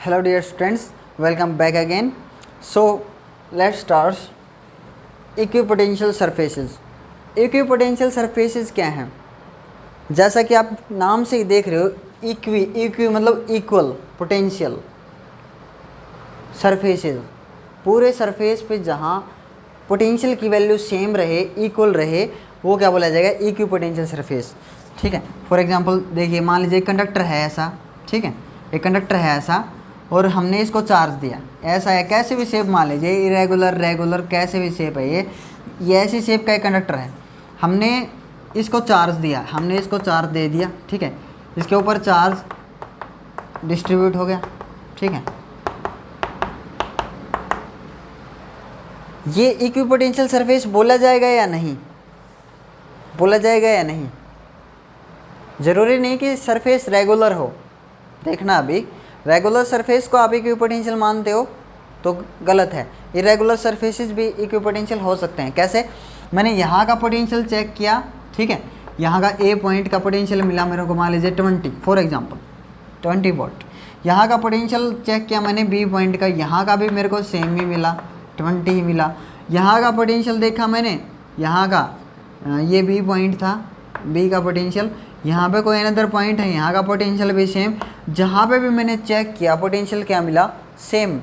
Hello dear students, welcome back again. So let's start equipotential surfaces. Equipotential surfaces क्या हैं? जैसा कि आप नाम से ही देख रहे हो, इक्वी मतलब इक्वल पोटेंशियल सरफेसेस, पूरे सरफेस पे जहाँ पोटेंशियल की वैल्यू सेम रहे, इक्वल रहे, वो क्या बोला जाएगा? Equipotential surface. ठीक है। फॉर एग्जांपल देखिए, मान लीजिए कंडक्टर है ऐसा, ठीक है, एक कंडक्टर है ऐसा और हमने इसको चार्ज दिया, ऐसा है, कैसे भी शेप मान लीजिए, इरेगुलर रेगुलर कैसे भी शेप है, ये ऐसी शेप का एक कंडक्टर है, हमने इसको चार्ज दिया, हमने इसको चार्ज दे दिया, ठीक है, इसके ऊपर चार्ज डिस्ट्रीब्यूट हो गया, ठीक है। ये इक्विपोटेंशियल सरफेस बोला जाएगा या नहीं? बोला जाएगा या नहीं? ज़रूरी नहीं कि सरफेस रेगुलर हो। देखना, अभी रेगुलर सरफेस को आप इक्विपोटेंशियल मानते हो तो गलत है। इरेगुलर सरफेसेस भी इक्विपोटेंशियल हो सकते हैं। कैसे? मैंने यहाँ का पोटेंशियल चेक किया, ठीक है, यहाँ का ए पॉइंट का पोटेंशियल मिला मेरे को, मान लीजिए 20, फॉर एग्जांपल 20 वोल्ट। यहाँ का पोटेंशियल चेक किया मैंने बी पॉइंट का, यहाँ का भी मेरे को सेम ही मिला, 20 ही मिला। यहाँ का पोटेंशियल देखा मैंने, यहाँ का ये बी पॉइंट था, बी का पोटेंशियल, यहाँ पे कोई अनदर पॉइंट है, यहाँ का पोटेंशियल भी सेम। जहाँ पे भी मैंने चेक किया पोटेंशियल क्या मिला? सेम।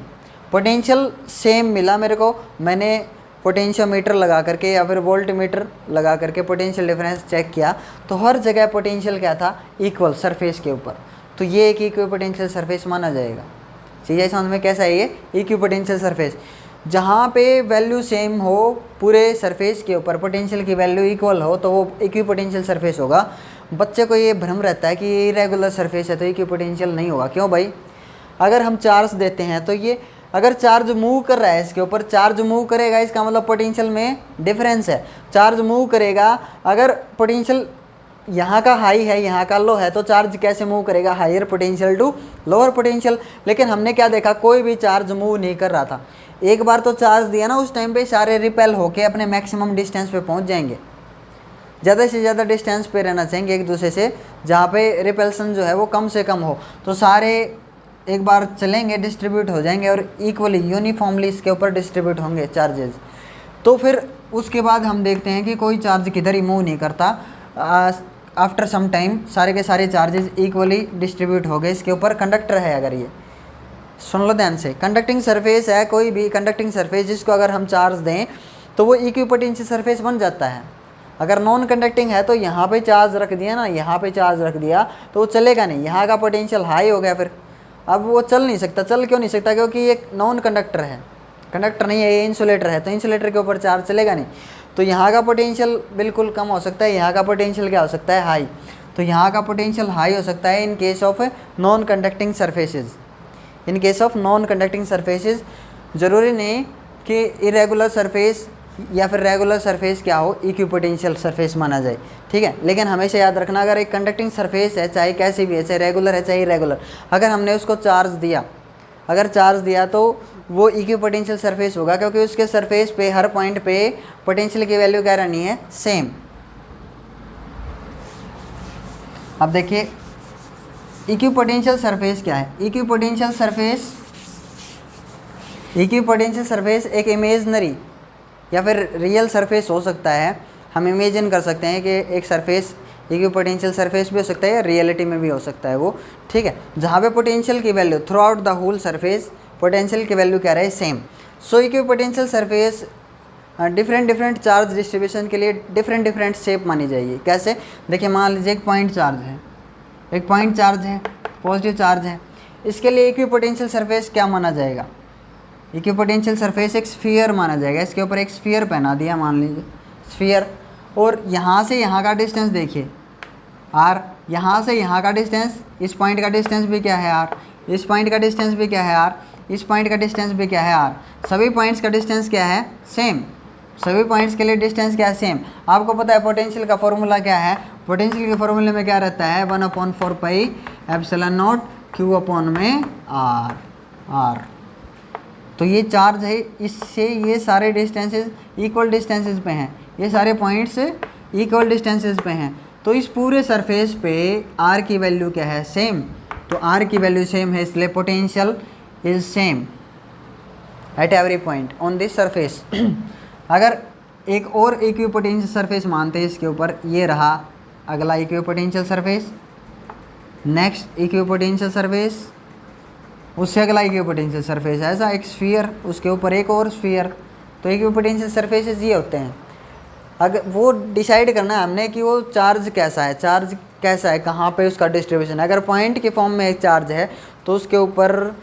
पोटेंशियल सेम मिला मेरे को। मैंने पोटेंशियोमीटर लगा करके या फिर वोल्टमीटर लगा करके पोटेंशियल डिफरेंस चेक किया तो हर जगह पोटेंशियल क्या था? इक्वल सरफेस के ऊपर। तो ये एक इक्विपोटेंशियल सरफेस माना जाएगा। चीज़ें समझ में कैसा है? ये इक्विपोटेंशियल सरफेस जहाँ पे वैल्यू सेम हो पूरे सरफेस के ऊपर, पोटेंशियल की वैल्यू इक्वल हो, तो वो इक्विपोटेंशियल सरफेस होगा। बच्चे को ये भ्रम रहता है कि ये इरेगुलर सरफेस है तो इक्विपोटेंशियल नहीं होगा। क्यों भाई? अगर हम चार्ज देते हैं तो ये अगर चार्ज मूव कर रहा है इसके ऊपर, चार्ज मूव करेगा, इसका मतलब पोटेंशियल में डिफरेंस है। चार्ज मूव करेगा, अगर पोटेंशियल यहाँ का हाई है, यहाँ का लो है, तो चार्ज कैसे मूव करेगा? Higher potential to lower potential. लेकिन हमने क्या देखा? कोई भी चार्ज मूव नहीं कर रहा था। एक बार तो चार्ज दिया ना, उस टाइम पे सारे रिपेल होके अपने मैक्सिमम डिस्टेंस पे पहुँच जाएंगे। ज़्यादा से ज़्यादा डिस्टेंस पे रहना चाहिए एक दूसरे से, जहाँ पे रिपल्सन जो है वो कम से कम हो, तो सारे एक बार चलेंगे, डिस्ट्रीब्यूट हो जाएंगे और इक्वली यूनिफॉर्मली इसके ऊपर डिस्ट्रीब्यूट होंगे चार्जेस। तो फिर उसके बाद हम देखते हैं कि कोई चार्ज किधर ही मूव नहीं करता। आफ्टर सम टाइम सारे के सारे चार्जेस इक्वली डिस्ट्रीब्यूट हो गए इसके ऊपर। कंडक्टर है, अगर ये सुन लो ध्यान से, कंडक्टिंग सरफेस है, कोई भी कंडक्टिंग सरफेस जिसको अगर हम चार्ज दें तो वो इक्विपोटेंशियल सरफेस बन जाता है। अगर नॉन कंडक्टिंग है तो यहाँ पे चार्ज रख दिया ना, यहाँ पे चार्ज रख दिया तो वो चलेगा नहीं, यहाँ का पोटेंशियल हाई हो गया, फिर अब वो चल नहीं सकता। चल क्यों नहीं सकता? क्योंकि ये नॉन कंडक्टर है, कंडक्टर नहीं है, ये इंसुलेटर है, तो इंसुलेटर के ऊपर चार्ज चलेगा नहीं। तो यहाँ का पोटेंशियल बिल्कुल कम हो सकता है, यहाँ का पोटेंशियल क्या हो सकता है? हाई। तो यहाँ का पोटेंशियल हाई हो सकता है in case of non conducting surfaces. In case of non conducting surfaces ज़रूरी नहीं कि इरेगुलर सरफेस या फिर रेगुलर सरफेस क्या हो, इक्विपोटेंशियल सरफेस माना जाए, ठीक है। लेकिन हमेशा याद रखना, अगर एक कंडक्टिंग सरफेस है, चाहे कैसी भी है, चाहे रेगुलर है चाहे इरेगुलर, अगर हमने उसको चार्ज दिया, अगर चार्ज दिया तो वो इक्विपोटेंशियल सरफेस होगा, क्योंकि उसके सरफेस पे हर पॉइंट पे पोटेंशियल की वैल्यू क्या रहनी है? सेम। अब देखिए इक्विपोटेंशियल सरफेस क्या है? इक्विपोटेंशियल सरफेस एक इमेजनरी या फिर रियल सरफेस हो सकता है। हम इमेजिन कर सकते हैं कि एक सरफेस इक्विपोटेंशियल सरफेस भी हो सकता है या रियलिटी में भी हो सकता है वो, ठीक है, जहाँ पे पोटेंशियल की value throughout the whole surface potential की वैल्यू क्या रहे? Same. So equipotential surface different charge distribution के लिए डिफरेंट शेप मानी जाएगी। कैसे? देखिए, मान लीजिए एक पॉइंट चार्ज है, एक पॉइंट चार्ज है, पॉजिटिव चार्ज है, इसके लिए इक्विपोटेंशियल सरफेस क्या माना जाएगा? इक्विपोटेंशियल सरफेस एक स्फीयर माना जाएगा। इसके ऊपर एक स्फीयर पहना दिया, मान लीजिए स्फीयर, और यहाँ से यहाँ का डिस्टेंस देखिए r, यहाँ से यहाँ का डिस्टेंस, इस पॉइंट का डिस्टेंस भी क्या है? r, इस पॉइंट का डिस्टेंस भी क्या है? r, इस पॉइंट का डिस्टेंस भी क्या है? r। सभी पॉइंट्स का डिस्टेंस क्या है? सेम। सभी पॉइंट्स के लिए डिस्टेंस क्या है? सेम। आपको पता है पोटेंशियल का फॉर्मूला क्या है? पोटेंशियल के फॉर्मूले में क्या रहता है? 1/4 pi epsilon not Q upon में r। तो ये चार्ज है, इससे ये सारे डिस्टेंसेस इक्वल डिस्टेंसेस पे हैं, ये सारे पॉइंट्स इक्वल डिस्टेंसेस पे हैं। तो इस पूरे सरफेस पे r की वैल्यू क्या है? सेम। तो r की वैल्यू सेम है, इसलिए potential is same at every point on this surface. अगर एक और इक्विपोटेंशियल सरफेस मानते हैं इसके ऊपर, ये रहा अगला equipotential surface, next equipotential surface, उससे अगला इक्विपोटेंशियल सरफेस, ऐसा एक स्फीयर, उसके ऊपर एक और स्फीयर। तो इक्विपोटेंशियल सरफेसेस ये होते हैं। अगर वो डिसाइड करना है हमने कि वो चार्ज कैसा है, चार्ज कैसा है, कहाँ पे उसका डिस्ट्रीब्यूशन है। अगर पॉइंट के फॉर्म में एक चार्ज है तो उसके ऊपर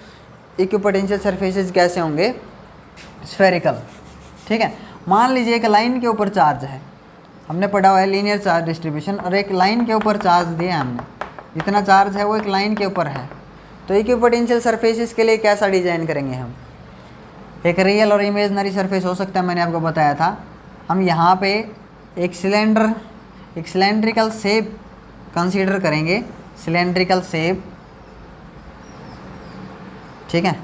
इक्विपोटेंशियल सरफेसेस कैसे होंगे, स्फेरिकल। ठीक है, मान लीजिए एक लाइन के ऊपर चार्ज है, हमने पढ़ा हुआ है लीनियर चार्ज डिस्ट्रीब्यूशन, और एक लाइन के ऊपर चार्ज दिया हमने, जितना चार्ज है वो एक लाइन के ऊपर है। तो इक्विपोटेंशियल सरफेसेस के लिए कैसा डिज़ाइन करेंगे हम, एक रियल और इमेजनरी सरफेस हो सकता है, मैंने आपको बताया था। हम यहाँ पे एक सिलेंड्रिकल शेप कंसीडर करेंगे, सिलेंड्रिकल शेप। ठीक है,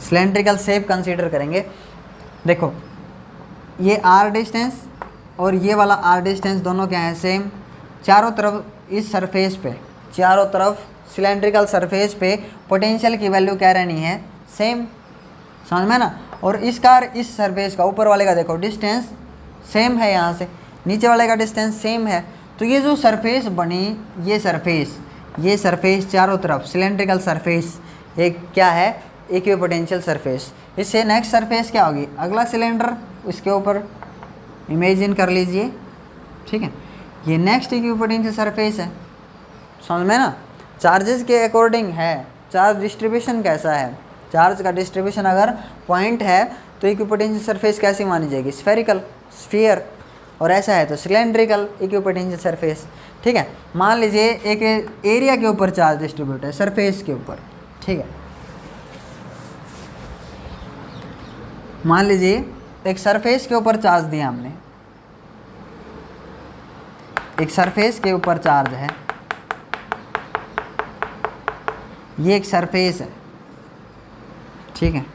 सिलेंड्रिकल शेप कंसीडर करेंगे। देखो ये आर डिस्टेंस और ये वाला आर डिस्टेंस दोनों क्या है, सेम। चारों तरफ इस सरफेस पे, चारों तरफ सिलेंड्रिकल सरफेस पे पोटेंशियल की वैल्यू क्या रहनी है, सेम। समझ में ना। और इसका इस सरफेस का, ऊपर वाले का देखो डिस्टेंस सेम है, यहाँ से नीचे वाले का डिस्टेंस सेम है। तो ये जो सरफेस बनी, ये सरफेस चारों तरफ सिलेंड्रिकल सरफेस एक क्या है, इक्विपोटेंशियल सरफेस। इससे नेक्स्ट सरफेस क्या होगी, अगला सिलेंडर, उसके ऊपर इमेजिन कर लीजिए। ठीक है, ये नेक्स्ट इक्विपोटेंशियल सरफेस है। समझ में ना। चार्जेस के अकॉर्डिंग है, चार्ज डिस्ट्रीब्यूशन कैसा है, चार्ज का डिस्ट्रीब्यूशन अगर पॉइंट है तो इक्विपोटेंशियल सरफेस कैसी मानी जाएगी, स्फेरिकल, स्फीयर। और ऐसा है तो सिलेंड्रिकल इक्विपोटेंशियल सरफेस। ठीक है, मान लीजिए एक एरिया के ऊपर चार्ज डिस्ट्रीब्यूट है, सरफेस के ऊपर। ठीक है, मान लीजिए एक सरफेस के ऊपर चार्ज दिया हमने, एक सरफेस के ऊपर चार्ज है, ये एक सरफेस है। ठीक है,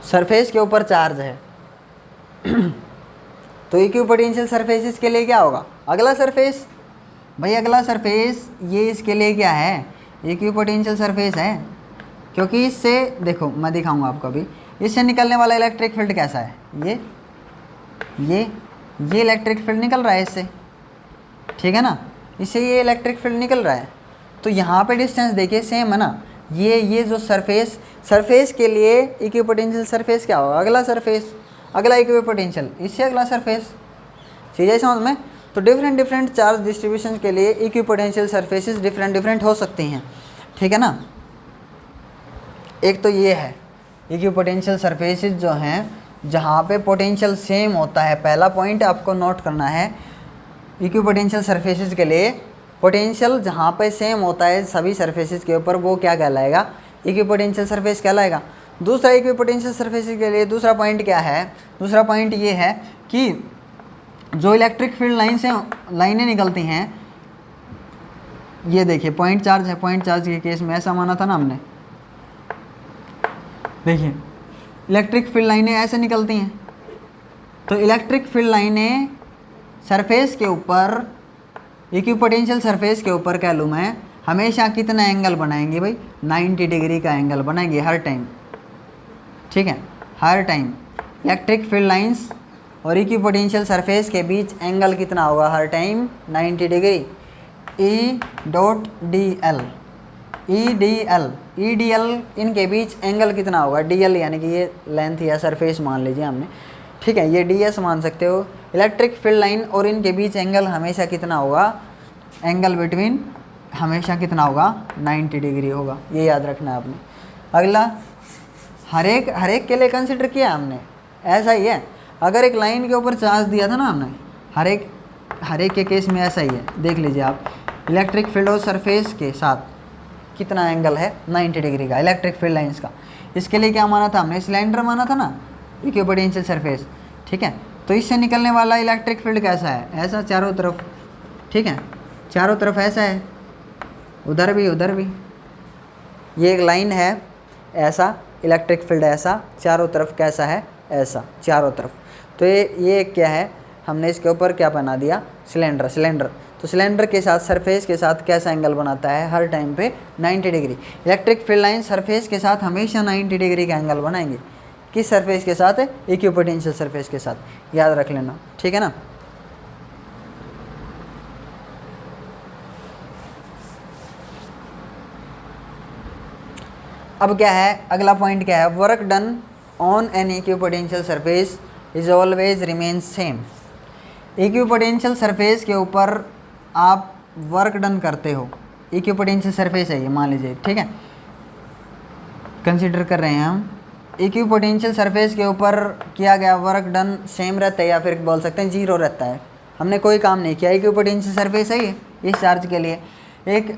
सरफेस के ऊपर चार्ज है तो इक्विपोटेंशियल सरफेसेस के लिए क्या होगा, अगला सरफेस, भाई अगला सरफेस ये इसके लिए क्या है, इक्विपोटेंशियल सरफेस है। क्योंकि इससे देखो मैं दिखाऊंगा आपको अभी, इससे निकलने वाला इलेक्ट्रिक फील्ड कैसा है, ये इलेक्ट्रिक फील्ड निकल रहा है इससे। ठीक है ना, इससे ये इलेक्ट्रिक फील्ड निकल रहा है। तो यहाँ पे डिस्टेंस देखिए सेम है ना। ये जो सरफेस के लिए इक्विपोटेंशियल सरफेस क्या होगा, अगला सरफेस, अगला इक्विपोटेंशियल, इससे अगला सरफेस। चीज़ें समझ में। तो डिफरेंट चार्ज डिस्ट्रीब्यूशन के लिए इक्विपोटेंशियल सरफेसेस डिफरेंट हो सकती हैं। ठीक है ना। एक तो ये है इक्विपोटेंशियल सरफेसेस जो हैं जहाँ पे पोटेंशियल सेम होता है। पहला पॉइंट आपको नोट करना है, इक्विपोटेंशियल सरफेसेस के लिए पोटेंशियल जहाँ पे सेम होता है सभी सरफेसेस के ऊपर, वो क्या कहलाएगा, इक्विपोटेंशियल सरफेस कहलाएगा। दूसरा इक्विपोटेंशियल सरफेसेस के लिए दूसरा पॉइंट क्या है, दूसरा पॉइंट ये है कि जो इलेक्ट्रिक फील्ड लाइनें निकलती हैं, ये देखिए पॉइंट चार्ज है, पॉइंट चार्ज के केस में ऐसा माना था ना हमने। देखिए इलेक्ट्रिक फील्ड लाइनें ऐसे निकलती हैं, तो इलेक्ट्रिक फील्ड लाइनें सरफेस के ऊपर, इक्विपोटेंशियल सरफेस के ऊपर कह लूँ मैं, हमेशा कितना एंगल बनाएंगे भाई, 90 डिग्री का एंगल बनाएंगे हर टाइम। ठीक है, हर टाइम इलेक्ट्रिक फील्ड लाइंस और इक्विपोटेंशियल सरफेस के बीच एंगल कितना होगा, हर time 90 degree. E D L इनके बीच एंगल कितना होगा, डी एल यानी कि ये लेंथ या सरफेस मान लीजिए हमने। ठीक है, ये डी एस मान सकते हो। इलेक्ट्रिक फील्ड लाइन और इनके बीच एंगल हमेशा कितना होगा, एंगल बिटवीन हमेशा कितना होगा, 90 डिग्री होगा। ये याद रखना है आपने। अगला हर एक के लिए कंसिडर किया हमने, ऐसा ही है। अगर एक लाइन के ऊपर चार्ज दिया था ना हमने, हर एक के केस में ऐसा ही है। देख लीजिए आप, इलेक्ट्रिक फील्ड और सरफेस के साथ कितना एंगल है, 90 डिग्री का इलेक्ट्रिक फील्ड लाइंस का। इसके लिए क्या माना था हमने, सिलेंडर माना था ना, इक्विपोटेंशियल सरफेस। ठीक है, तो इससे निकलने वाला इलेक्ट्रिक फील्ड कैसा है, ऐसा चारों तरफ। ठीक है, चारों तरफ ऐसा है, उधर भी ये एक लाइन है ऐसा, इलेक्ट्रिक फील्ड ऐसा, चारों तरफ कैसा है, ऐसा चारों तरफ। तो ये क्या है, हमने इसके ऊपर क्या बना दिया, सिलेंडर। तो सिलेंडर के साथ सरफेस के साथ कैसा एंगल बनाता है, हर टाइम पे 90 degree. Electric field line surface के साथ हमेशा 90 डिग्री का एंगल बनाएंगे। किस सरफेस के साथ, इक्विपोटेंशियल सरफेस के साथ, याद रख लेना, ठीक है ना। अब क्या है, अगला पॉइंट क्या है, work done on an equipotential surface is always remain same. Equipotential surface के ऊपर आप वर्क डन करते हो, इक्विपोटेंशियल सरफेस है ये, मान लीजिए, ठीक है, कंसीडर कर रहे हैं हम। इक्विपोटेंशियल सरफेस के ऊपर किया गया वर्क डन सेम रहता है, या फिर बोल सकते हैं 0 रहता है। हमने कोई काम नहीं किया, इक्विपोटेंशियल सरफेस है ये इस चार्ज के लिए। एक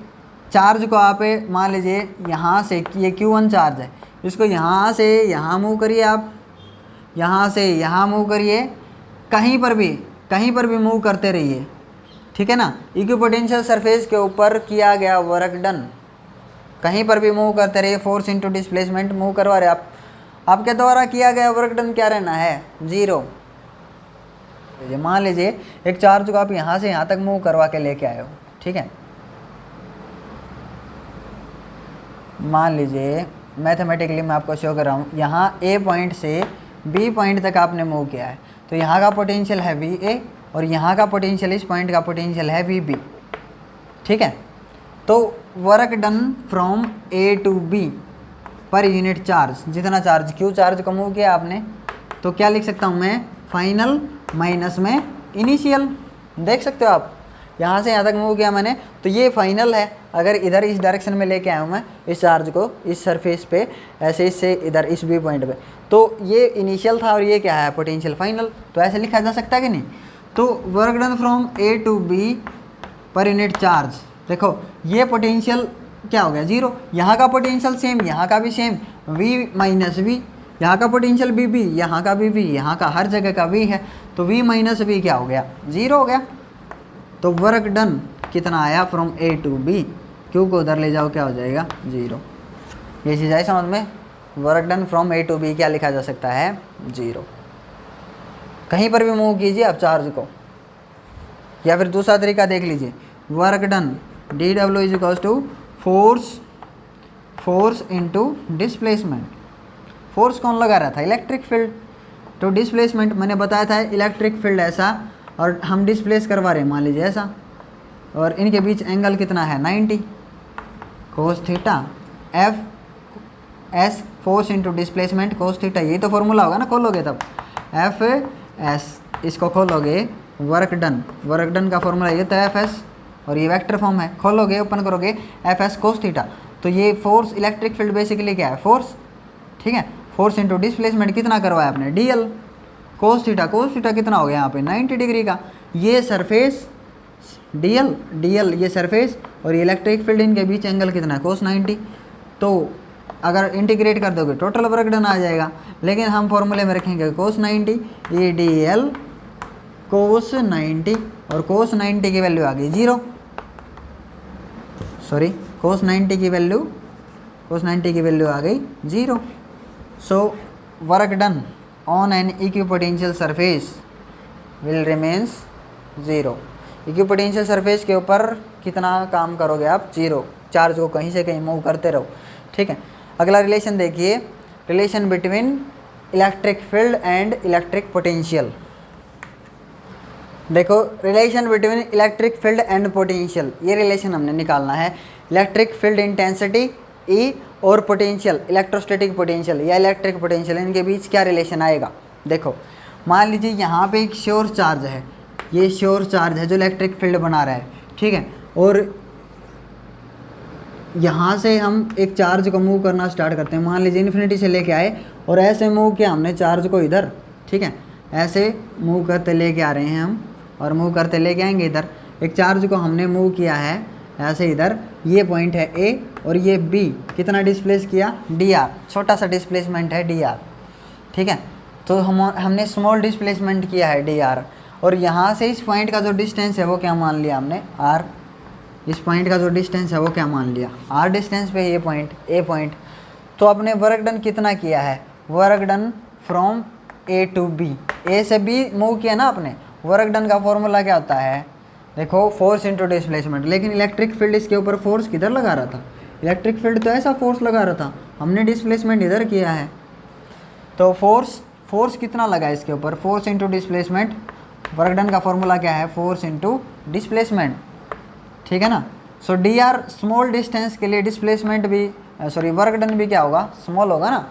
चार्ज को आप मान लीजिए यहाँ से, ये Q1 चार्ज है, इसको यहाँ से यहाँ मूव करिए, आप यहाँ से यहाँ मूव करिए, कहीं पर भी मूव करते रहिए, ठीक है ना। इक्विपोटेंशियल सरफेस के ऊपर किया गया वर्क डन, कहीं पर भी मूव करते रहिए, फोर्स इनटू डिस्प्लेसमेंट मूव करवा रहे आप, आपके द्वारा किया गया वर्क डन क्या रहना है, 0। मान लीजिए एक चार्ज को आप यहाँ से यहाँ तक मूव करवा के लेके आए हो, ठीक है, मान लीजिए मैथमेटिकली मैं आपको शो कर रहा हूँ, यहाँ ए पॉइंट से बी पॉइंट तक आपने मूव किया है, तो यहाँ का पोटेंशियल है VA और यहाँ का पोटेंशियल, इस पॉइंट का पोटेंशियल है VB, ठीक है। तो work done from A to B per unit charge, जितना चार्ज Q चार्ज को मूव किया आपने, तो क्या लिख सकता हूँ मैं, फाइनल माइनस में इनिशियल। देख सकते हो आप, यहाँ से यहाँ तक मूव किया मैंने, तो ये फाइनल है। अगर इधर इस डायरेक्शन में लेके आया हूँ मैं इस चार्ज को, इस सरफेस पे ऐसे, इससे इधर इस B पॉइंट पे, तो ये इनिशियल था और ये क्या है, पोटेंशियल फाइनल। तो ऐसे लिखा जा सकता है कि नहीं। तो work done from A to B per unit charge, देखो ये पोटेंशियल क्या हो गया, 0। यहाँ का पोटेंशियल सेम, यहाँ का भी सेम, V माइनस V, यहाँ का पोटेंशियल BB, यहाँ का भी V, यहाँ का हर जगह का V है, तो V माइनस V क्या हो गया, 0 हो गया। तो वर्क डन कितना आया, from A to B, Q को उधर ले जाओ क्या हो जाएगा, 0। ये चीज़ आई समझ में। Work done from A to B क्या लिखा जा सकता है, 0। कहीं पर भी मूव कीजिए आप चार्ज को, या फिर दूसरा तरीका देख लीजिए, work done dW is equals to force into displacement. Force कौन लगा रहा था, इलेक्ट्रिक फील्ड, तो डिस्प्लेसमेंट मैंने बताया था, इलेक्ट्रिक फील्ड ऐसा और हम डिस्प्लेस करवा रहे हैं मान लीजिए ऐसा, और इनके बीच एंगल कितना है, 90 cos theta, FS force into displacement cos theta, यही तो फॉर्मूला होगा ना, खोलोगे तब FS, इसको खोलोगे, वर्क डन का फॉर्मूला ये तो FS, और ये वेक्टर फॉर्म है, खोलोगे ओपन करोगे FS कोस थीटा, तो ये फोर्स, इलेक्ट्रिक फील्ड बेसिकली क्या है, फोर्स, ठीक है। फोर्स इनटू डिस्प्लेसमेंट कितना करवाया आपने, DL कोस थीटा कितना हो गया यहाँ पे, 90 डिग्री का। ये सरफेस DL ये सरफेस, और ये इलेक्ट्रिक फील्ड, इनके बीच एंगल कितना है, कोस 90। तो अगर इंटीग्रेट कर दोगे टोटल वर्क डन आ जाएगा, लेकिन हम फॉर्मूले में रखेंगे कोस 90, ये DL कोस 90, और कोस 90 की वैल्यू आ गई 0, सॉरी कोस 90 की वैल्यू आ गई 0। So work done on an equipotential surface will remains 0। Equipotential surface के ऊपर कितना काम करोगे आप, 0। चार्ज को कहीं से कहीं मूव करते रहो, ठीक है। अगला रिलेशन देखिए, relation between electric field and electric potential. देखो relation between electric field and potential, ये रिलेशन हमने निकालना है। इलेक्ट्रिक फील्ड इंटेंसिटी E और पोटेंशियल, इलेक्ट्रोस्टैटिक पोटेंशियल या इलेक्ट्रिक पोटेंशियल, इनके बीच क्या रिलेशन आएगा। देखो मान लीजिए यहाँ पे एक श्योर चार्ज है, ये श्योर चार्ज है जो इलेक्ट्रिक फील्ड बना रहा है, ठीक है। और यहाँ से हम एक चार्ज को मूव करना स्टार्ट करते हैं, मान लीजिए इन्फिनिटी से लेके आए और ऐसे मूव किया हमने चार्ज को इधर, ठीक है, ऐसे मूव करते लेके आ रहे हैं हम, और मूव करते लेके आएंगे इधर। एक चार्ज को हमने मूव किया है ऐसे इधर, ये पॉइंट है A और ये B, कितना डिस्प्लेस किया, dr, छोटा सा डिस्प्लेसमेंट है dr, ठीक है। तो हमने स्मॉल डिस्प्लेसमेंट किया है dr, और यहाँ से इस पॉइंट का जो डिस्टेंस है वो क्या मान लिया हमने, r। इस पॉइंट का जो डिस्टेंस है वो क्या मान लिया, r डिस्टेंस पे ये पॉइंट A पॉइंट। तो आपने वर्क डन कितना किया है, work done from A to B, A से बी मूव किया ना आपने। वर्क डन का फॉर्मूला क्या होता है, देखो फोर्स इंटू डिस्प्लेसमेंट। लेकिन इलेक्ट्रिक फील्ड इसके ऊपर फोर्स किधर लगा रहा था, इलेक्ट्रिक फील्ड तो ऐसा फोर्स लगा रहा था, हमने डिस्प्लेसमेंट इधर किया है। तो फोर्स कितना लगा इसके ऊपर, force into displacement. Work done का फॉर्मूला क्या है, फोर्स इंटू डिस्प्लेसमेंट, ठीक है ना। सो डी आर स्मॉल डिस्टेंस के लिए डिस्प्लेसमेंट भी वर्क डन भी क्या होगा, स्मॉल होगा ना।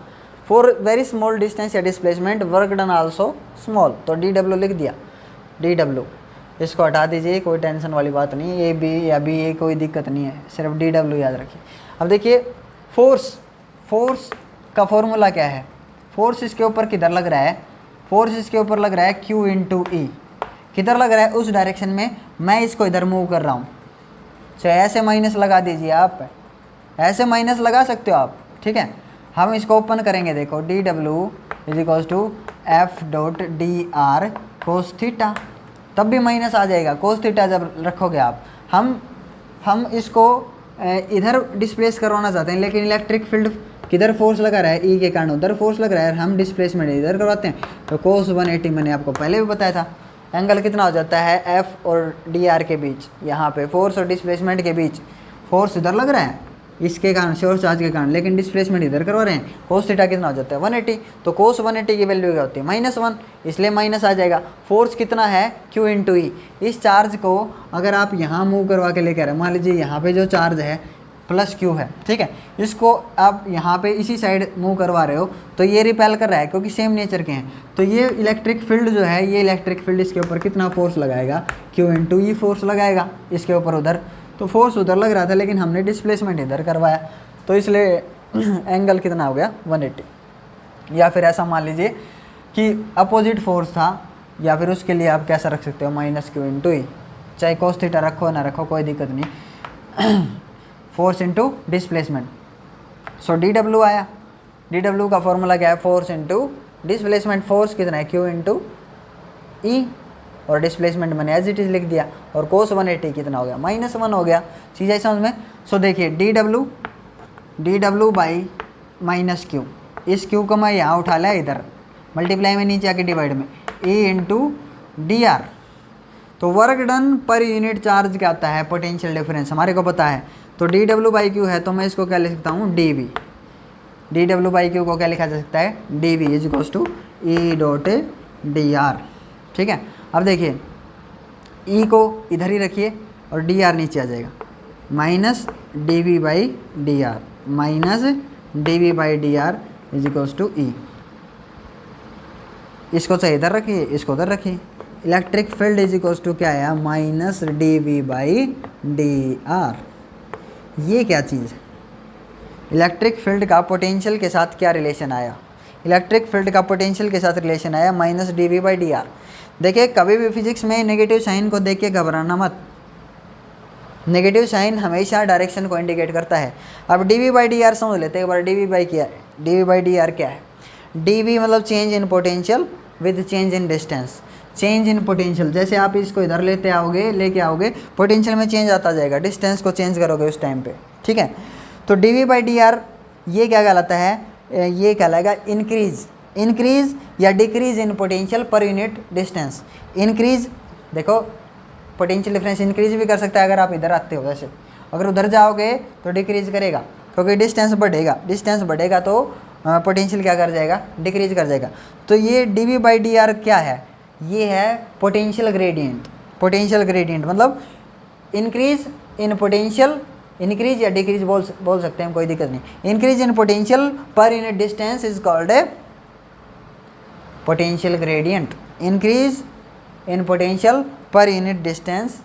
फॉर वेरी स्मॉल डिस्टेंस या displacement work done also small, तो डी डब्ल्यू लिख दिया, डी डब्ल्यू। इसको हटा दीजिए, कोई टेंशन वाली बात नहीं, ए बी या बी ए कोई दिक्कत नहीं है, सिर्फ डी डब्ल्यू याद रखिए। अब देखिए फोर्स का फॉर्मूला क्या है, फोर्स इसके ऊपर किधर लग रहा है, फोर्स इसके ऊपर लग रहा है Q इंटू ई, किधर लग रहा है, उस डायरेक्शन में। मैं इसको इधर मूव कर रहा हूँ, चाहे ऐसे माइनस लगा दीजिए, आप ऐसे माइनस लगा सकते हो आप, ठीक है। हम इसको ओपन करेंगे, देखो d W is equals to F dot d r cos theta, तब भी माइनस आ जाएगा, कोस थीटा जब रखोगे आप। हम इसको इधर डिस्प्लेस करवाना चाहते हैं, लेकिन इलेक्ट्रिक फील्ड किधर फोर्स लगा रहा है, ई के कारण उधर फोर्स लग रहा है, हम डिस्प्लेसमेंट इधर करवाते हैं। तो कोस 180 मैंने आपको पहले भी बताया था, एंगल कितना हो जाता है एफ और डी आर के बीच, यहाँ पे फोर्स और डिस्प्लेसमेंट के बीच फोर्स इधर लग रहा है इसके कारण, श्योर चार्ज के कारण, लेकिन डिस्प्लेसमेंट इधर करवा रहे हैं। कोस थीटा कितना हो जाता है 180, तो कोस 180 की वैल्यू क्या होती है -1, इसलिए माइनस आ जाएगा। फोर्स कितना है Q इंटू ई। इस चार्ज को अगर आप यहाँ मूव करवा के लेकर आए, मान लीजिए यहाँ पे जो चार्ज है प्लस Q है, ठीक है, इसको आप यहाँ पे इसी साइड मूव करवा रहे हो, तो ये रिपेल कर रहा है क्योंकि सेम नेचर के हैं। तो ये इलेक्ट्रिक फील्ड जो है, ये इलेक्ट्रिक फील्ड इसके ऊपर कितना फोर्स लगाएगा, Q इंटू ई फोर्स लगाएगा इसके ऊपर उधर। तो फोर्स उधर लग रहा था, लेकिन हमने डिस्प्लेसमेंट इधर करवाया, तो इसलिए एंगल कितना हो गया 180। या फिर ऐसा मान लीजिए कि अपोजिट फोर्स था, या फिर उसके लिए आप कैसा रख सकते हो -Q इंटू ई, चाहे कोस थीटा रखो ना रखो कोई दिक्कत नहीं, फोर्स इंटू डिस्प्लेसमेंट। सो डी डब्ल्यू आया, डी डब्ल्यू का फॉर्मूला क्या है, फोर्स इंटू डिस्प्लेसमेंट। फोर्स कितना है Q इंटू ई, और डिस्प्लेसमेंट मैंने एज इट इज़ लिख दिया, और कोस 180 कितना हो गया -1 हो गया। चीज़ है समझ में। सो देखिए डी डब्ल्यू बाई -Q, इस Q को मैं यहाँ उठा लिया इधर, मल्टीप्लाई में नीचे आके डिवाइड में, E इंटू डी आर। तो वर्क डन पर यूनिट चार्ज क्या आता है, पोटेंशियल डिफरेंस हमारे को पता है। तो डी डब्ल्यू बाई क्यू है, तो मैं इसको क्या लिख सकता हूँ, d V. D W by Q को क्या लिखा जा सकता है, d V is equals to E dot d r, ठीक है। अब देखिए ई को इधर ही रखिए और डी आर नीचे आ जाएगा, minus D V by D R, minus D V by D R is equals to E. इसको चाहे इधर रखिए, इसको उधर रखिए। Electric field is equals to क्या आया, minus D V by D R. ये क्या चीज़ है, इलेक्ट्रिक फील्ड का पोटेंशियल के साथ क्या रिलेशन आया, इलेक्ट्रिक फील्ड का पोटेंशियल के साथ रिलेशन आया minus D V by D r. देखिए कभी भी फिजिक्स में नेगेटिव साइन को देख के घबराना मत, नेगेटिव साइन हमेशा डायरेक्शन को इंडिकेट करता है। अब d V by D r समझ लेते हैं एक बार, डी वी बाई क्या है, d V by D r क्या है। डी वी मतलब change in potential with change in distance, change in potential, जैसे आप इसको इधर लेके आओगे पोटेंशियल में चेंज आता जाएगा, डिस्टेंस को चेंज करोगे उस टाइम पे, ठीक है। तो d V by D R ये क्या कहलाता है, ये कहलाएगा इंक्रीज या decrease in potential per unit distance. Increase, देखो पोटेंशियल डिफरेंस इंक्रीज भी कर सकता है अगर आप इधर आते हो, वैसे अगर उधर जाओगे तो डिक्रीज करेगा, क्योंकि डिस्टेंस बढ़ेगा तो पोटेंशियल क्या कर जाएगा, डिक्रीज कर जाएगा। तो ये d V by D r क्या है, ये है पोटेंशियल ग्रेडियंट। पोटेंशियल ग्रेडियंट मतलब इंक्रीज इन पोटेंशियल, इंक्रीज या डिक्रीज बोल सकते हैं, कोई दिक्कत नहीं। Increase in potential per unit distance is called a potential gradient. Increase in potential per unit distance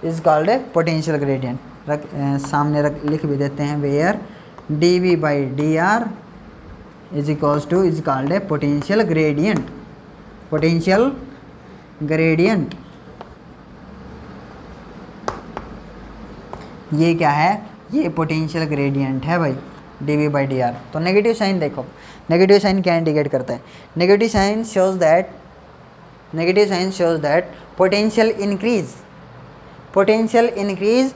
is called a potential gradient. सामने लिख भी देते हैं, where d V by D R is equals to is called a potential gradient. Potential gradient ये क्या है, ये potential gradient है भाई, d V by D r. तो नेगेटिव साइन देखो, नेगेटिव साइन क्या इंडिकेट करता है, negative sign shows that potential increase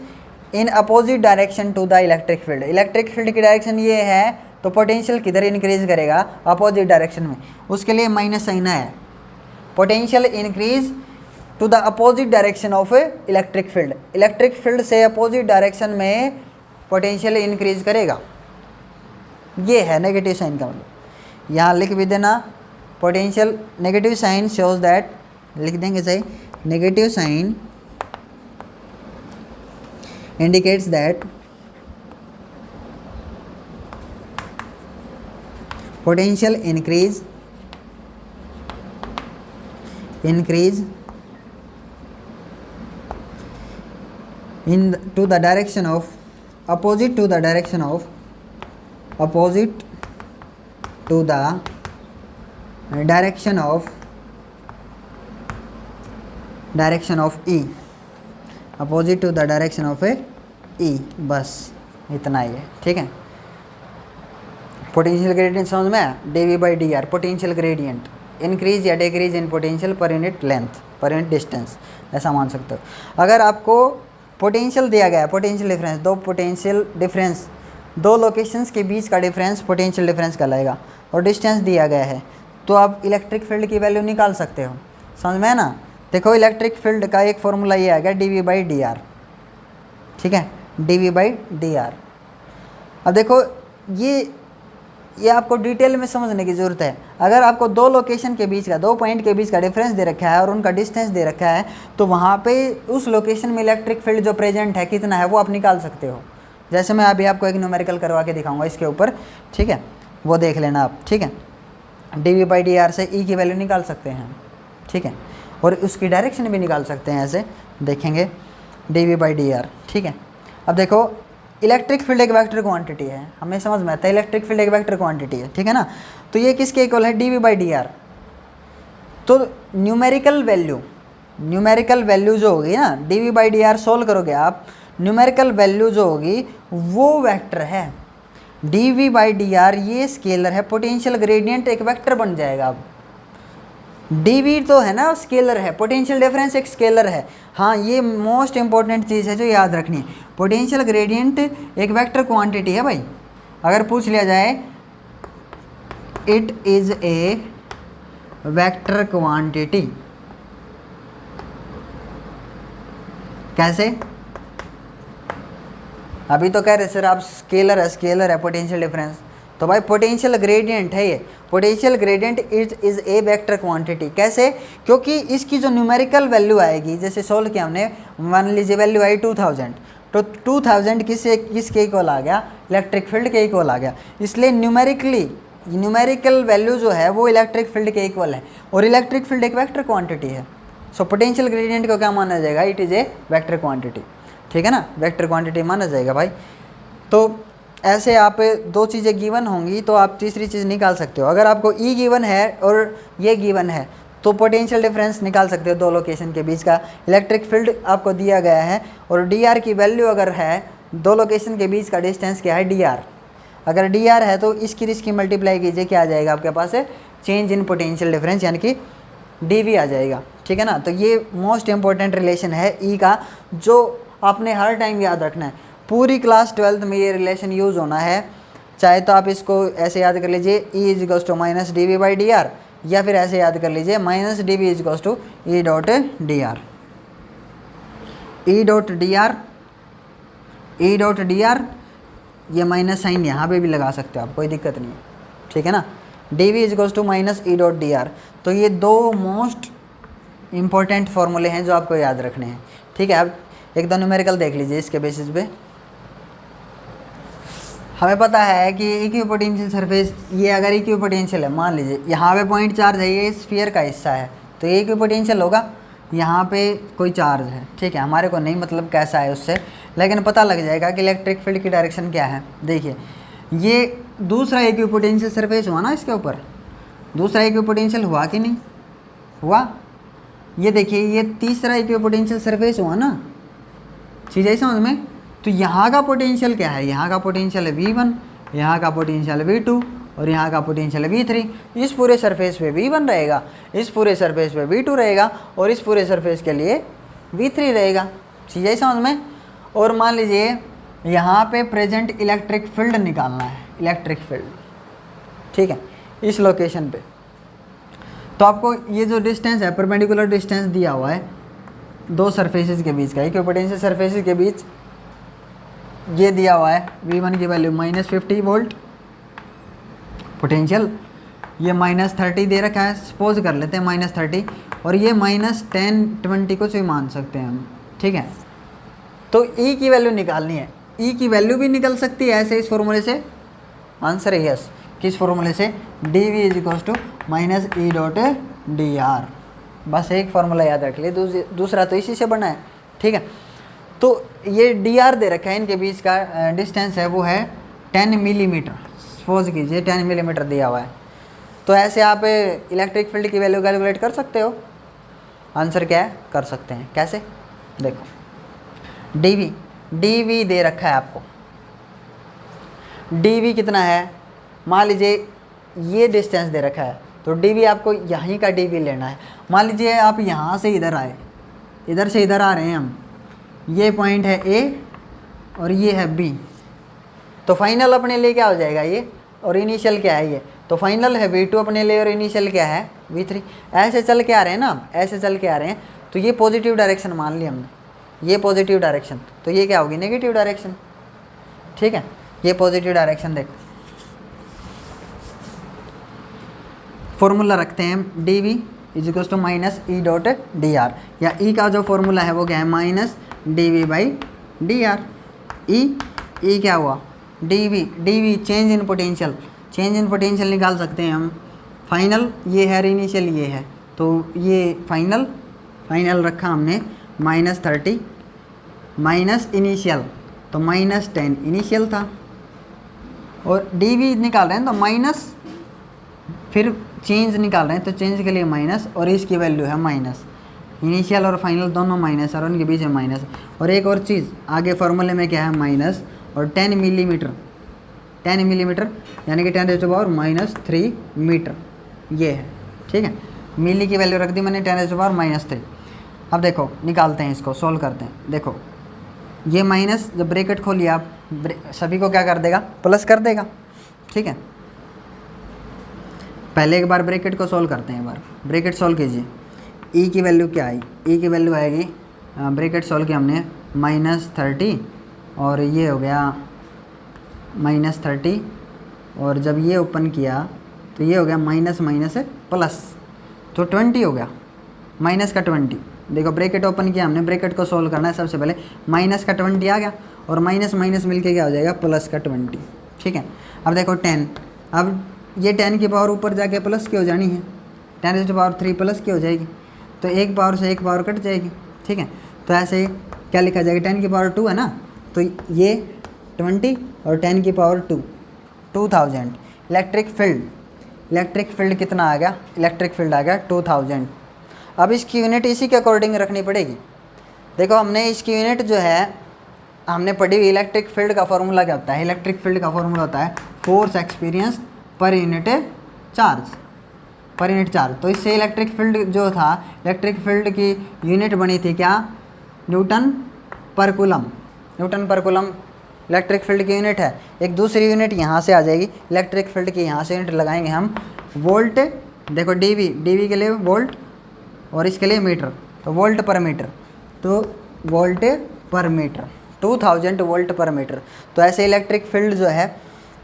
in opposite direction to the electric field. Electric field की डायरेक्शन ये है, तो पोटेंशियल किधर इंक्रीज करेगा, अपोजिट डायरेक्शन में, उसके लिए माइनस साइन है। Potential increase to the opposite direction of electric field, electric field से अपोजिट डायरेक्शन में पोटेंशियल इंक्रीज करेगा। ये है नेगेटिव साइन का मतलब, यहाँ लिख भी देना potential negative sign shows that, लिख देंगे सही, negative sign indicates that potential increase in to the direction of opposite to the direction of E, opposite to the direction of E, बस इतना ही है। ठीक है, पोटेंशियल ग्रेडियंट समझ में, D V by D R, potential gradient increase या decrease in potential per unit length, per unit distance, ऐसा मान सकते हो। अगर आपको पोटेंशियल दिया गया है, पोटेंशियल डिफरेंस, दो पोटेंशियल डिफरेंस, दो लोकेशंस के बीच का डिफरेंस पोटेंशियल डिफरेंस कहलाएगा, और डिस्टेंस दिया गया है, तो आप इलेक्ट्रिक फील्ड की वैल्यू निकाल सकते हो। समझ में है ना। देखो इलेक्ट्रिक फील्ड का एक फॉर्मूला ये आ गया d V by D r, ठीक है, d V by D r. अब देखो ये आपको डिटेल में समझने की ज़रूरत है। अगर आपको दो लोकेशन के बीच का, दो पॉइंट के बीच का डिफरेंस दे रखा है और उनका डिस्टेंस दे रखा है, तो वहाँ पे उस लोकेशन में इलेक्ट्रिक फील्ड जो प्रेजेंट है कितना है वो आप निकाल सकते हो। जैसे मैं अभी आपको एक न्यूमेरिकल करवा के दिखाऊंगा इसके ऊपर, ठीक है, वो देख लेना आप। ठीक है, d V by D r से ई की वैल्यू निकाल सकते हैं, ठीक है, और उसकी डायरेक्शन भी निकाल सकते हैं, ऐसे देखेंगे d V by D r. ठीक है, अब देखो इलेक्ट्रिक फील्ड एक वेक्टर क्वांटिटी है, हमें समझ में आता है इलेक्ट्रिक फील्ड एक वेक्टर क्वांटिटी है, ठीक है ना। तो ये किसके इक्वल है, d V by D r. तो न्यूमेरिकल वैल्यू जो होगी ना, d V by D r solve करोगे आप, न्यूमेरिकल वैल्यू जो होगी वो वेक्टर है। D V by D R ये स्केलर है, पोटेंशियल ग्रेडियंट एक वेक्टर बन जाएगा। अब डी वी तो है ना स्केलर है, पोटेंशियल डिफरेंस एक स्केलर है। हाँ, ये मोस्ट इंपॉर्टेंट चीज़ है जो याद रखनी है, पोटेंशियल ग्रेडियंट एक वेक्टर क्वांटिटी है भाई। अगर पूछ लिया जाए it is a vector quantity, कैसे, अभी तो कह रहे सर आप स्केलर है पोटेंशियल डिफरेंस, तो भाई पोटेंशियल ग्रेडियंट है ये, potential gradient is a vector quantity. कैसे, क्योंकि इसकी जो न्यूमेरिकल वैल्यू आएगी, जैसे सोल्व किया हमने, मान लीजिए वैल्यू आई 2000, तो 2000 किसके इक्वल आ गया, इलेक्ट्रिक फील्ड के इक्वल आ गया। इसलिए न्यूमेरिकल वैल्यू जो है वो इलेक्ट्रिक फील्ड के इक्वल है, और इलेक्ट्रिक फील्ड एक वेक्टर क्वांटिटी है। सो पोटेंशियल ग्रेडियंट को क्या माना जाएगा, it is a vector quantity, ठीक है ना, वेक्टर क्वांटिटी माना जाएगा भाई। तो ऐसे आप दो चीज़ें गिवन होंगी तो आप तीसरी चीज़ निकाल सकते हो। अगर आपको ई गिवन है और ये गिवन है तो पोटेंशियल डिफरेंस निकाल सकते हो दो लोकेशन के बीच का। इलेक्ट्रिक फील्ड आपको दिया गया है और डी आर की वैल्यू अगर है, दो लोकेशन के बीच का डिस्टेंस क्या है, डी आर। अगर डी आर है तो इसकी मल्टीप्लाई कीजिए, क्या आ जाएगा आपके पास है, चेंज इन पोटेंशियल डिफरेंस, यानी कि डी वी आ जाएगा, ठीक है ना। तो ये मोस्ट इंपॉर्टेंट रिलेशन है ई का, जो आपने हर टाइम याद रखना है। पूरी क्लास 12th में ये रिलेशन यूज़ होना है। चाहे तो आप इसको ऐसे याद कर लीजिए, E is equals to minus D V by D r, या फिर ऐसे याद कर लीजिए minus D V is equals to E dot d r. E dot d are, ये माइनस साइन यहाँ पे भी लगा सकते हो आप, कोई दिक्कत नहीं है, ठीक है ना। D V is equals to minus E dot d r. तो ये दो मोस्ट इंपॉर्टेंट फॉर्मूले हैं जो आपको याद रखने हैं, ठीक है। अब एक दो न्यूमेरिकल देख लीजिए इसके बेसिस पे। हमें पता है कि इक्विपोटेंशियल सरफेस, ये अगर इक्विपोटेंशियल है, मान लीजिए यहाँ पे पॉइंट चार्ज है, ये स्फीयर का हिस्सा है, तो ये इक्विपोटेंशियल होगा। यहाँ पे कोई चार्ज है, ठीक है, हमारे को नहीं मतलब कैसा है उससे, लेकिन पता लग जाएगा कि इलेक्ट्रिक फील्ड की डायरेक्शन क्या है। देखिए ये दूसरा इक्विपोटेंशियल सरफेस हुआ ना, इसके ऊपर दूसरा इक्विपोटेंशियल हुआ कि नहीं हुआ। ये देखिए ये तीसरा इक्विपोटेंशियल सरफेस हुआ ना, चीज़ है समझ में। तो यहाँ का पोटेंशियल क्या है, यहाँ का पोटेंशियल है V1, यहाँ का पोटेंशियल है V2 और यहाँ का पोटेंशियल है V3। इस पूरे सरफेस पे V1 रहेगा, इस पूरे सरफेस पे V2 रहेगा और इस पूरे सरफेस के लिए V3 रहेगा, चीज़ है समझ में। और मान लीजिए यहाँ पे प्रेजेंट इलेक्ट्रिक फील्ड निकालना है, इलेक्ट्रिक फील्ड, ठीक है, इस लोकेशन पे। तो आपको ये जो डिस्टेंस है, परपेंडिकुलर डिस्टेंस दिया हुआ है दो सरफेसेस के बीच का, इक्विपोटेंशियल सरफेसेस के बीच ये दिया हुआ है V1 की वैल्यू -50 वोल्ट पोटेंशियल, ये -30 दे रखा है, सपोज कर लेते हैं -30, और ये -10-20 कुछ भी मान सकते हैं हम, ठीक है। तो E की वैल्यू निकालनी है, E की वैल्यू भी निकल सकती है ऐसे इस फॉर्मूले से, आंसर है यस। किस फॉर्मूले से? dV = -E.dr। बस एक फार्मूला याद रख लिए, दूसरा तो इसी से बना है, ठीक है। तो ये dr दे रखा है, इनके बीच का डिस्टेंस है वो है 10 मिलीमीटर, सपोज कीजिए 10 मिलीमीटर दिया हुआ है। तो ऐसे आप इलेक्ट्रिक फील्ड की वैल्यू कैलकुलेट कर सकते हो। आंसर क्या है? कर सकते हैं। कैसे? देखो dV दे रखा है आपको, dV कितना है, मान लीजिए ये डिस्टेंस दे रखा है, तो dV आपको यहीं का dV लेना है। मान लीजिए आप यहाँ से इधर आए, इधर से इधर आ रहे हैं हम, ये पॉइंट है A और ये है B, तो फाइनल अपने लिए क्या हो जाएगा ये, और इनिशियल क्या है ये, तो फाइनल है V2 अपने लिए और इनिशियल क्या है V3। ऐसे चल के आ रहे हैं ना, ऐसे चल के आ रहे हैं, तो ये पॉजिटिव डायरेक्शन मान ली हमने, ये पॉजिटिव डायरेक्शन, तो ये क्या होगी, नेगेटिव डायरेक्शन, ठीक है। ये पॉजिटिव डायरेक्शन देखो, फॉर्मूला रखते हैं dV = -E.dr, या E का जो फॉर्मूला है वो क्या है, -dV/dr। E क्या हुआ, dV change in potential, change in potential निकाल सकते हैं हम। फाइनल ये है, इनिशियल ये है, तो ये फाइनल रखा हमने -30 माइनस इनिशियल, तो -10 इनिशियल था, और dV निकाल रहे हैं तो माइनस, फिर चेंज निकाल रहे हैं तो चेंज के लिए माइनस, और इसकी वैल्यू है माइनस, इनिशियल और फाइनल दोनों माइनस, और उनके बीच में माइनस। और एक और चीज़ आगे फार्मूले में क्या है, माइनस, और 10 मिलीमीटर यानी कि 10⁻³ मीटर ये है, ठीक है। मिली की वैल्यू रख दी मैंने 10⁻³ अब देखो निकालते हैं इसको, सोल्व करते हैं। देखो ये माइनस, जब ब्रैकेट खोलिए आप, सभी को क्या कर देगा, प्लस कर देगा, ठीक है। पहले एक बार ब्रैकेट को सोल्व करते हैं, एक बार ब्रैकेट सोल्व कीजिए। E की वैल्यू क्या आई, E की वैल्यू आएगी, ब्रैकेट सोल्व किया हमने, -30 और ये हो गया -30, और जब ये ओपन किया तो ये हो गया माइनस प्लस, तो 20 हो गया, माइनस का 20। देखो ब्रैकेट ओपन किया हमने, ब्रैकेट को सोल्व करना है सबसे पहले, माइनस का 20 आ गया, और माइनस मिलके क्या हो जाएगा, प्लस का 20, ठीक है। अब देखो 10, अब ये 10 की पावर ऊपर जाके प्लस की हो जानी है, 10⁻³ प्लस की हो जाएगी, तो एक पावर से एक पावर कट जाएगी, ठीक है। तो ऐसे क्या लिखा जाएगा, 10⁻² है ना, तो ये 20 और 10⁻², 2000। इलेक्ट्रिक फील्ड कितना आ गया, इलेक्ट्रिक फील्ड आ गया 2000। अब इसकी यूनिट इसी के अकॉर्डिंग रखनी पड़ेगी। देखो हमने इसकी यूनिट जो है हमने पढ़ी हुई, इलेक्ट्रिक फील्ड का फॉर्मूला क्या होता है, इलेक्ट्रिक फील्ड का फॉर्मूला होता है फोर्स एक्सपीरियंस पर यूनिट चार्ज, तो इससे इलेक्ट्रिक फील्ड जो था, इलेक्ट्रिक फील्ड की यूनिट बनी थी क्या, न्यूटन पर कूलम इलेक्ट्रिक फील्ड की यूनिट है। एक दूसरी यूनिट यहाँ से आ जाएगी, इलेक्ट्रिक फील्ड की यहाँ से यूनिट लगाएंगे हम, वोल्ट। देखो dV के लिए वोल्ट और इसके लिए मीटर, तो वोल्ट पर मीटर, तो वोल्ट पर मीटर, 2000 वोल्ट पर मीटर। तो ऐसे इलेक्ट्रिक फील्ड जो है,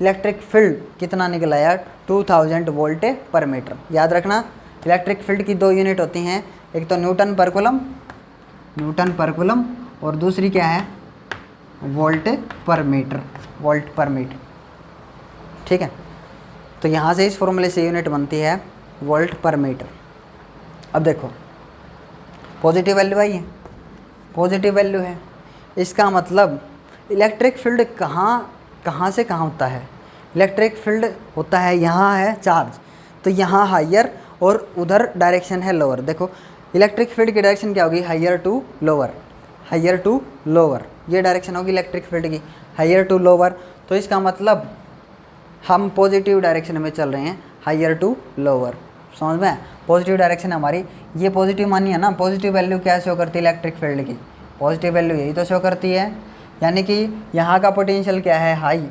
इलेक्ट्रिक फील्ड कितना निकला यार, 2000 वोल्ट पर मीटर। याद रखना इलेक्ट्रिक फील्ड की दो यूनिट होती हैं, एक तो न्यूटन पर कूलम और दूसरी क्या है, वोल्ट पर मीटर, ठीक है। तो यहाँ से इस फॉर्मूले से यूनिट बनती है वोल्ट पर मीटर। अब देखो पॉजिटिव वैल्यू आई है, पॉजिटिव वैल्यू है, इसका मतलब इलेक्ट्रिक फील्ड कहाँ से कहाँ होता है, इलेक्ट्रिक फील्ड होता है, यहाँ है चार्ज, तो यहाँ हायर और उधर डायरेक्शन है लोअर। देखो इलेक्ट्रिक फील्ड की डायरेक्शन क्या होगी, हायर टू लोअर, ये डायरेक्शन होगी इलेक्ट्रिक फील्ड की, हायर टू लोअर। तो इसका मतलब हम पॉजिटिव डायरेक्शन में चल रहे हैं, हायर टू लोअर। समझ में, पॉजिटिव डायरेक्शन हमारी, ये पॉजिटिव मानी है ना, पॉजिटिव वैल्यू क्या शो करती है इलेक्ट्रिक फील्ड की, पॉजिटिव वैल्यू यही तो शो करती है, यानी कि यहाँ का पोटेंशियल क्या है, हाई,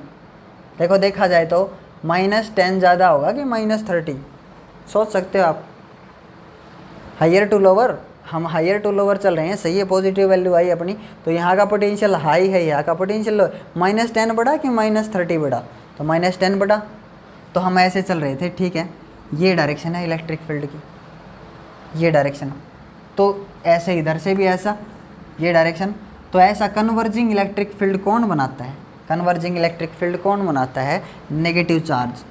देखो देखा जाए तो -10 ज़्यादा होगा कि -30, सोच सकते हो आप। हायर टू लोअर, हम हायर टू लोअर चल रहे हैं, सही है, पॉजिटिव वैल्यू आई अपनी, तो यहाँ का पोटेंशियल हाई है, यहाँ का पोटेंशियल लो। -10 बढ़ा कि -30 बढ़ा, तो -10 बढ़ा। तो हम ऐसे चल रहे थे, ठीक है, ये डायरेक्शन है इलेक्ट्रिक फील्ड की, ये डायरेक्शन, तो ऐसे इधर से भी ऐसा, ये डायरेक्शन। तो ऐसा कन्वर्जिंग इलेक्ट्रिक फील्ड कौन बनाता है? कन्वर्जिंग इलेक्ट्रिक फील्ड कौन बनाता है? Negative charge.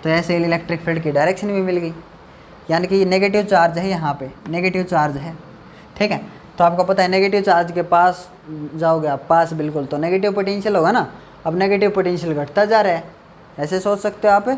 तो ऐसे इलेक्ट्रिक फील्ड की डायरेक्शन भी मिल गई, यानी कि ये नेगेटिव चार्ज है, यहाँ पे नेगेटिव चार्ज है, ठीक है। तो आपको पता है नेगेटिव चार्ज के पास जाओगे आप, पास बिल्कुल, तो नेगेटिव पोटेंशियल होगा ना। अब नेगेटिव पोटेंशियल घटता जा रहा है, ऐसे सोच सकते हो आप।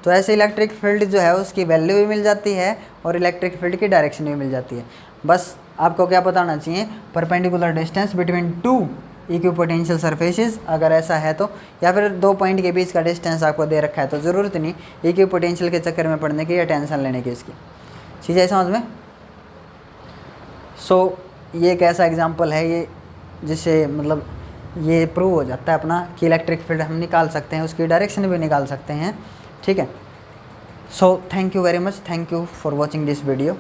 तो ऐसे इलेक्ट्रिक फील्ड जो है उसकी वैल्यू भी मिल जाती है और इलेक्ट्रिक फील्ड की डायरेक्शन भी मिल जाती है। बस आपको क्या बताना चाहिए? Perpendicular distance between two equipotential surfaces, अगर ऐसा है तो, या फिर 2 पॉइंट के बीच का डिस्टेंस आपको दे रखा है, तो ज़रूरत नहीं इक्विपोटेंशियल के चक्कर में पड़ने की या टेंशन लेने की इसकी। चीज़ है समझ में? सो ये एक ऐसा एग्जाम्पल है ये, जिससे मतलब ये प्रूव हो जाता है अपना कि इलेक्ट्रिक फील्ड हम निकाल सकते हैं, उसकी डायरेक्शन भी निकाल सकते हैं, ठीक है। So thank you very much, thank you for watching this video.